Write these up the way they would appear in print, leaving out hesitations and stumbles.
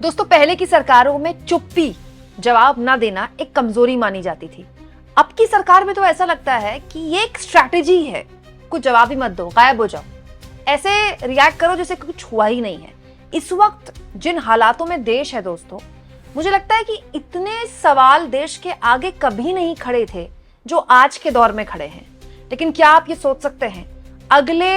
दोस्तों, पहले की सरकारों में चुप्पी, जवाब ना देना एक कमजोरी मानी जाती थी। अब की सरकार में तो ऐसा लगता है कि ये एक स्ट्रैटेजी है, कुछ जवाब ही मत दो, गायब हो जाओ, ऐसे रिएक्ट करो जैसे कुछ हुआ ही नहीं है। इस वक्त जिन हालातों में देश है दोस्तों, मुझे लगता है कि इतने सवाल देश के आगे कभी नहीं खड़े थे जो आज के दौर में खड़े हैं। लेकिन क्या आप ये सोच सकते हैं, अगले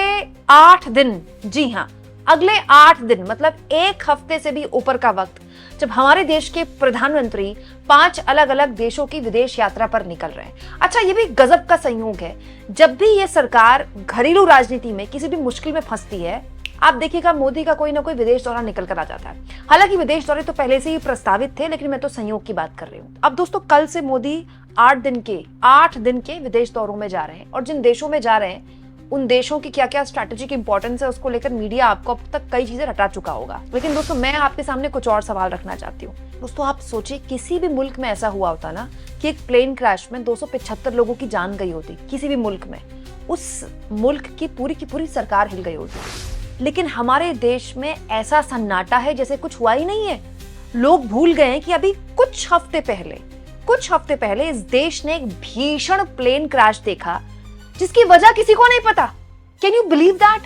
8 दिन, जी हाँ, अगले 8 दिन मतलब एक हफ्ते से भी ऊपर का वक्त, जब हमारे देश के प्रधानमंत्री 5 अलग अलग देशों की विदेश यात्रा पर निकल रहे हैं। अच्छा, ये भी गजब का संयोग है, जब भी ये सरकार घरेलू राजनीति में किसी भी मुश्किल में फंसती है, आप देखिएगा मोदी का कोई ना कोई विदेश दौरा निकल कर आ जाता है। हालांकि विदेश दौरे तो पहले से ही प्रस्तावित थे, लेकिन मैं तो संयोग की बात कर रही हूँ। अब दोस्तों, कल से मोदी 8 दिन के विदेश दौरों में जा रहे हैं, और जिन देशों में जा रहे हैं उन देशों की क्या क्या स्ट्रैटेजिक इंपॉर्टेंस है उसको लेकर मीडिया आपको अब तक कई चीजें रटा चुका होगा। लेकिन दोस्तों, मैं आपके सामने कुछ और सवाल रखना चाहती हूँ। दोस्तों, आप सोचिए, किसी भी मुल्क में ऐसा हुआ होता ना कि एक प्लेन क्रैश में 275 लोगों की जान गई होती, किसी भी मुल्क में, उस मुल्क की पूरी सरकार हिल गई होती। लेकिन हमारे देश में ऐसा सन्नाटा है जैसे कुछ हुआ ही नहीं है। लोग भूल गए हैं कि अभी कुछ हफ्ते पहले इस देश ने एक भीषण प्लेन क्रैश देखा जिसकी वजह किसी को नहीं पता। Can you believe that?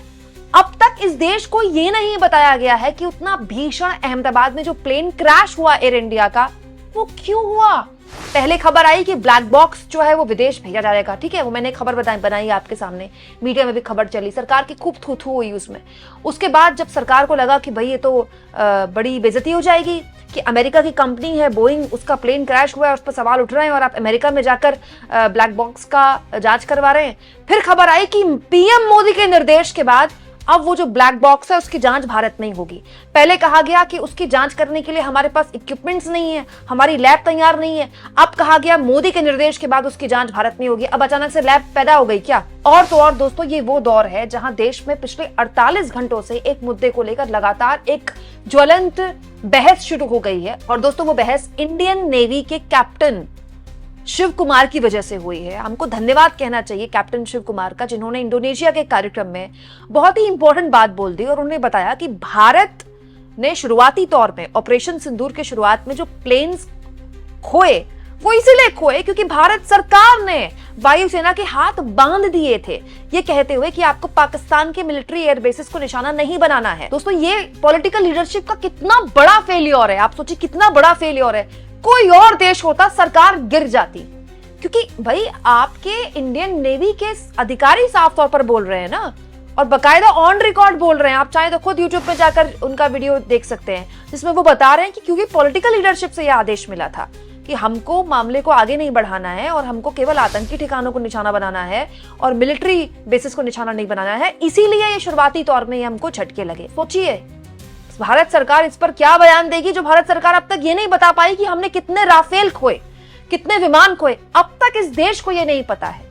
अब तक इस देश को यह नहीं बताया गया है कि उतना भीषण अहमदाबाद में जो प्लेन क्रैश हुआ एयर इंडिया का, वो क्यों हुआ। पहले खबर आई कि ब्लैक बॉक्स जो है वो विदेश भेजा जाएगा, ठीक है, वो मैंने खबर बनाई आपके सामने, मीडिया में भी खबर चली, सरकार की खूब थू हुई उसमें। उसके बाद जब सरकार को लगा कि भाई ये तो बड़ी बेइज्जती हो जाएगी कि अमेरिका की कंपनी है बोइंग, उसका प्लेन क्रैश हुआ है, उस पर सवाल उठ रहे हैं और आप अमेरिका में जाकर ब्लैक बॉक्स का जांच करवा रहे हैं। फिर खबर आई कि पीएम मोदी के निर्देश के बाद अब वो जो ब्लैक बॉक्स है उसकी जांच भारत में ही होगी। पहले कहा गया कि उसकी जांच करने के लिए हमारे पास इक्विपमेंट्स नहीं है, हमारी लैब तैयार नहीं है। अब कहा गया मोदी के निर्देश के बाद उसकी जांच भारत में होगी। अब अचानक से लैब पैदा हो गई क्या? और तो और दोस्तों, ये वो दौर है जहां देश में पिछले 48 घंटों से एक मुद्दे को लेकर लगातार एक ज्वलंत बहस शुरू हो गई है। और दोस्तों, वो बहस इंडियन नेवी के कैप्टन शिव कुमार की वजह से हुई है। हमको धन्यवाद कहना चाहिए कैप्टन शिव कुमार का, जिन्होंने इंडोनेशिया के कार्यक्रम में बहुत ही इंपॉर्टेंट बात बोल दी और उन्होंने बताया कि भारत ने शुरुआती तौर में ऑपरेशन सिंदूर के शुरुआत में जो प्लेन्स खोए वो इसीलिए खोए क्योंकि भारत सरकार ने वायुसेना के हाथ बांध दिए थे, ये कहते हुए कि आपको पाकिस्तान के मिलिट्री एयरबेसेस को निशाना नहीं बनाना है। दोस्तों, ये पॉलिटिकल लीडरशिप का कितना बड़ा फेलियर है। आप सोचिए कितना बड़ा फेलियर है। कोई और देश होता, सरकार गिर जाती, क्योंकि भाई आपके इंडियन नेवी के अधिकारी साफ तौर पर बोल रहे हैं ना, और बकायदा ऑन रिकॉर्ड बोल रहे हैं। आप चाहे तो खुद यूट्यूब पे जाकर उनका वीडियो देख सकते हैं, जिसमें वो बता रहे हैं कि क्योंकि पॉलिटिकल लीडरशिप से यह आदेश मिला था कि हमको मामले को आगे नहीं बढ़ाना है और हमको केवल आतंकी ठिकानों को निशाना बनाना है और मिलिट्री बेसिस को निशाना नहीं बनाना है, इसीलिए ये शुरुआती तौर में हमको झटके लगे। सोचिए भारत सरकार इस पर क्या बयान देगी, जो भारत सरकार अब तक ये नहीं बता पाई कि हमने कितने राफेल खोए, कितने विमान खोए। अब तक इस देश को ये नहीं पता है।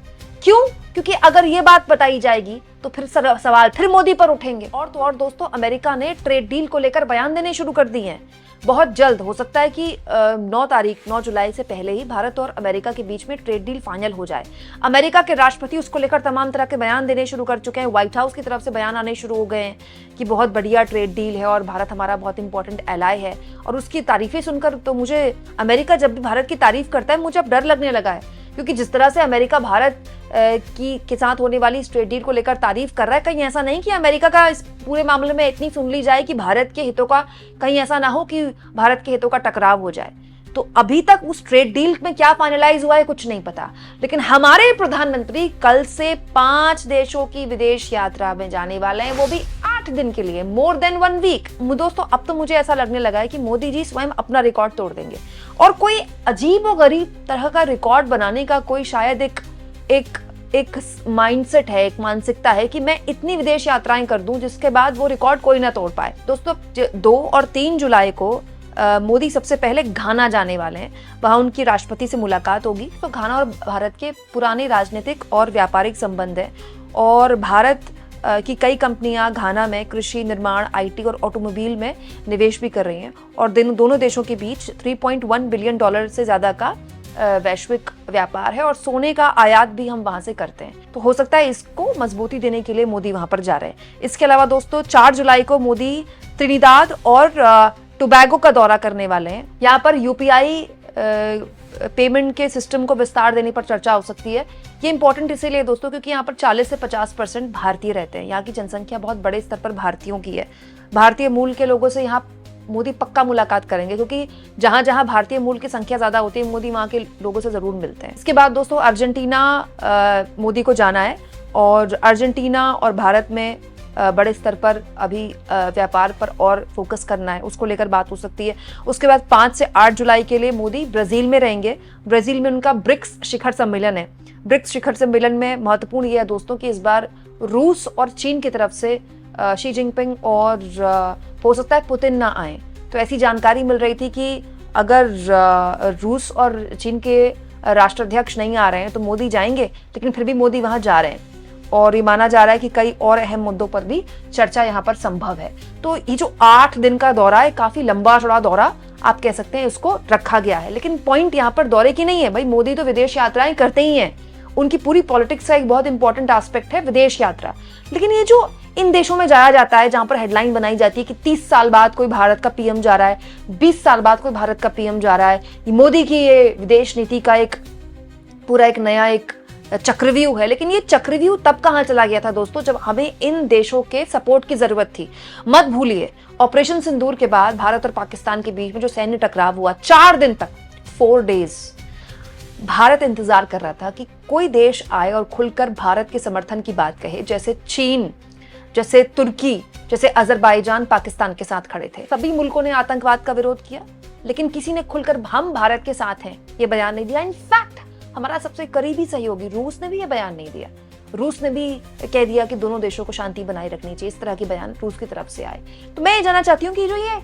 क्यों? क्योंकि अगर ये बात बताई जाएगी तो फिर सवाल फिर मोदी पर उठेंगे। और तो और दोस्तों, अमेरिका ने ट्रेड डील को लेकर बयान देने शुरू कर दिए हैं। बहुत जल्द हो सकता है कि 9 जुलाई से पहले ही भारत और अमेरिका के बीच में ट्रेड डील फाइनल हो जाए। अमेरिका के राष्ट्रपति उसको लेकर तमाम तरह के बयान देने शुरू कर चुके हैं। व्हाइट हाउस की तरफ से बयान आने शुरू हो गए हैं कि बहुत बढ़िया ट्रेड डील है और भारत हमारा बहुत इंपॉर्टेंट एलाय है। और उसकी तारीफें सुनकर तो मुझे, अमेरिका जब भी भारत की तारीफ करता है मुझे अब डर लगने लगा है, क्योंकि जिस तरह से अमेरिका भारत के साथ होने वाली इस ट्रेड डील को लेकर तारीफ कर रहा है, कहीं ऐसा नहीं कि अमेरिका का इस पूरे मामले में इतनी सुन ली जाए कि भारत के हितों का, कहीं ऐसा ना हो कि भारत के हितों का टकराव हो जाए। तो अभी तक उस ट्रेड डील में क्या फाइनलाइज हुआ है कुछ नहीं पता। लेकिन हमारे प्रधानमंत्री कल से 5 देशों की विदेश यात्रा में जाने वाले हैं, वो भी 8 दिन के लिए, मोर देन 1 वीक। दोस्तों, अब तो मुझे ऐसा लगने लगा है कि मोदी जी स्वयं अपना रिकॉर्ड तोड़ देंगे और कोई अजीब और गरीब तरह का रिकॉर्ड बनाने का कोई शायद एक माइंडसेट है, एक मानसिकता है कि मैं इतनी विदेश यात्राएं कर दूं जिसके बाद वो रिकॉर्ड कोई ना तोड़ पाए। दोस्तों, 2 और 3 जुलाई को मोदी सबसे पहले घाना जाने वाले हैं। वहां उनकी राष्ट्रपति से मुलाकात होगी। तो घाना और भारत के पुराने राजनीतिक और व्यापारिक संबंध है और भारत की कई कंपनियां घाना में कृषि, निर्माण, आईटी और ऑटोमोबाइल में निवेश भी कर रही हैं। और दोनों देशों के बीच $3.1 बिलियन से ज्यादा का वैश्विक व्यापार है और सोने का आयात भी हम वहां से करते हैं। तो हो सकता है इसको मजबूती देने के लिए मोदी वहां पर जा रहे हैं। इसके अलावा दोस्तों 4 जुलाई को मोदी त्रिनिदाद और टोबैगो का दौरा करने वाले हैं। यहाँ पर यूपीआई पेमेंट के सिस्टम को विस्तार देने पर चर्चा हो सकती है। ये इंपॉर्टेंट इसीलिए दोस्तों क्योंकि यहाँ पर 40 से 50% भारतीय रहते हैं। यहाँ की जनसंख्या बहुत बड़े स्तर पर भारतीयों की है। भारतीय मूल के लोगों से यहाँ मोदी पक्का मुलाकात करेंगे, क्योंकि जहां जहां भारतीय मूल की संख्या ज्यादा होती है, मोदी वहां के लोगों से जरूर मिलते हैं। इसके बाद दोस्तों अर्जेंटीना मोदी को जाना है, और अर्जेंटीना और भारत में बड़े स्तर पर अभी व्यापार पर और फोकस करना है, उसको लेकर बात हो सकती है। उसके बाद 5 से 8 जुलाई के लिए मोदी ब्राजील में रहेंगे। ब्राजील में उनका ब्रिक्स शिखर सम्मेलन है। ब्रिक्स शिखर सम्मेलन में महत्वपूर्ण यह है दोस्तों कि इस बार रूस और चीन की तरफ से शी जिनपिंग और हो सकता है पुतिन ना आए। तो ऐसी जानकारी मिल रही थी कि अगर रूस और चीन के राष्ट्राध्यक्ष नहीं आ रहे हैं तो मोदी जाएंगे, लेकिन फिर भी मोदी वहां जा रहे हैं, और ये माना जा रहा है कि कई और अहम मुद्दों पर भी चर्चा यहाँ पर संभव है। तो ये जो 8 दिन का दौरा है, काफी लंबा चौड़ा दौरा आप कह सकते हैं, इसको रखा गया है। लेकिन पॉइंट यहाँ पर दौरे की नहीं है भाई, मोदी तो विदेश यात्राएं करते ही हैं, उनकी पूरी पॉलिटिक्स का एक बहुत इंपॉर्टेंट एस्पेक्ट है विदेश यात्रा। लेकिन ये जो इन देशों में जाया जाता है जहां पर हेडलाइन बनाई जाती है कि 30 साल बाद कोई भारत का पीएम जा रहा है, 20 साल बाद कोई भारत का पीएम जा रहा है, मोदी की ये विदेश नीति का एक पूरा एक नया एक चक्रव्यूह है। लेकिन ये चक्रव्यूह तब कहां चला गया था दोस्तों, जब हमें इन देशों के सपोर्ट की जरूरत थी। मत भूलिए, ऑपरेशन सिंदूर के बाद भारत और पाकिस्तान के बीच में जो सैन्य टकराव हुआ, 4 दिन तक 4 डेज भारत इंतजार कर रहा था कि कोई देश आए और खुलकर भारत के समर्थन की बात कहे, जैसे चीन, जैसे तुर्की, जैसे अजरबैजान पाकिस्तान के साथ खड़े थे। सभी मुल्कों ने आतंकवाद का विरोध किया, लेकिन किसी ने खुलकर हम भारत के साथ हैं ये बयान नहीं दिया। इनफैक्ट हमारा सबसे करीबी सहयोगी रूस ने भी ये बयान नहीं दिया। रूस ने भी कह दिया कि दोनों देशों को शांति बनाए रखनी चाहिए। इस तरह के बयान रूस की तरफ से आए। तो मैं ये जानना चाहती हूँ कि जो ये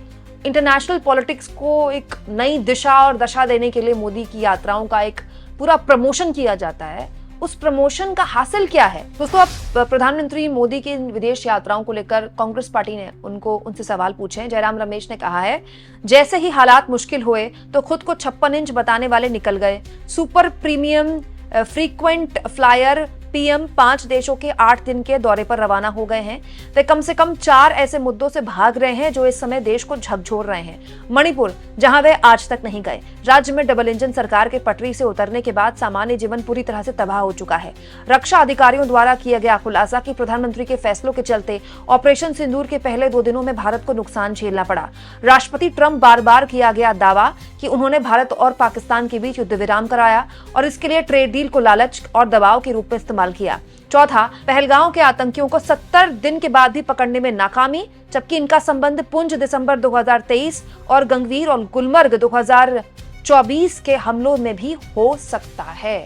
इंटरनेशनल पॉलिटिक्स को एक नई दिशा और दशा देने के लिए मोदी की यात्राओं का एक पूरा प्रमोशन किया जाता है, उस प्रमोशन का हासिल क्या है दोस्तों? अब प्रधानमंत्री मोदी की विदेश यात्राओं को लेकर कांग्रेस पार्टी ने उनसे सवाल पूछे हैं। जयराम रमेश ने कहा है, जैसे ही हालात मुश्किल हुए तो खुद को 56 इंच बताने वाले निकल गए। Super premium frequent flyer PM 5 देशों के 8 दिन के दौरे पर रवाना हो गए हैं। वे कम से कम 4 ऐसे मुद्दों से भाग रहे हैं जो इस समय देश को झकझोर रहे हैं। मणिपुर, जहां वे आज तक नहीं गए। राज्य में डबल इंजन सरकार के पटरी से उतरने के बाद सामान्य जीवन पूरी तरह से तबाह हो चुका है। रक्षा अधिकारियों द्वारा किया गया खुलासा कि प्रधानमंत्री के फैसलों के चलते ऑपरेशन सिंदूर के पहले 2 दिनों में भारत को नुकसान झेलना पड़ा। राष्ट्रपति ट्रंप बार किया गया दावा कि उन्होंने भारत और पाकिस्तान के बीच युद्ध विराम कराया और इसके लिए ट्रेड डील को लालच और दबाव के रूप में इस्तेमाल किया। चौथा, पहलगांव के आतंकियों को 70 दिन के बाद भी पकड़ने में नाकामी, जबकि इनका संबंध पुंछ दिसंबर 2023 और गंगवीर और गुलमर्ग 2024 के हमलों में भी हो सकता है।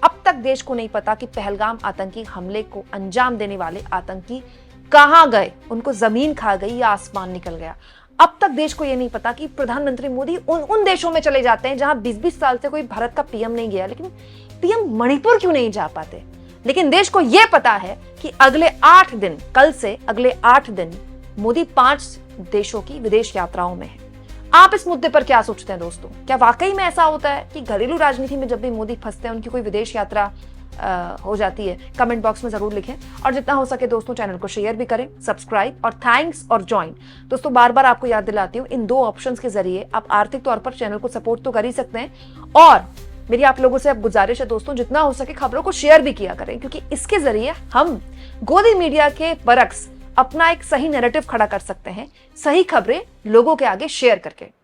अब तक देश को नहीं पता कि पहलगाम आतंकी हमले को अंजाम देने वाले आतंकी कहां गए, उनको जमीन खा गई या आसमान निकल गया। अब तक देश को यह नहीं पता कि प्रधानमंत्री मोदी उन देशों में चले जाते हैं जहां 20-20 साल से कोई भारत का पीएम नहीं गया, लेकिन पीएम मणिपुर क्यों नहीं जा पाते। लेकिन देश को यह पता है कि अगले 8 दिन, कल से अगले 8 दिन मोदी 5 देशों की विदेश यात्राओं में है। आप इस मुद्दे पर क्या सोचते हैं दोस्तों? क्या वाकई में ऐसा होता है कि घरेलू राजनीति में जब भी मोदी फंसते हैं उनकी कोई विदेश यात्रा हो जाती है? कमेंट बॉक्स में जरूर लिखें, और जितना हो सके दोस्तों चैनल को शेयर भी करें, सब्सक्राइब और थैंक्स और ज्वाइन। दोस्तों बार आपको याद दिलाती हूँ, इन 2 ऑप्शंस के जरिए आप आर्थिक तौर पर चैनल को सपोर्ट तो कर ही सकते हैं, और मेरी आप लोगों से अब गुजारिश है दोस्तों, जितना हो सके खबरों को शेयर भी किया करें, क्योंकि इसके जरिए हम गोदी मीडिया के बरक्स अपना एक सही नैरेटिव खड़ा कर सकते हैं, सही खबरें लोगों के आगे शेयर करके।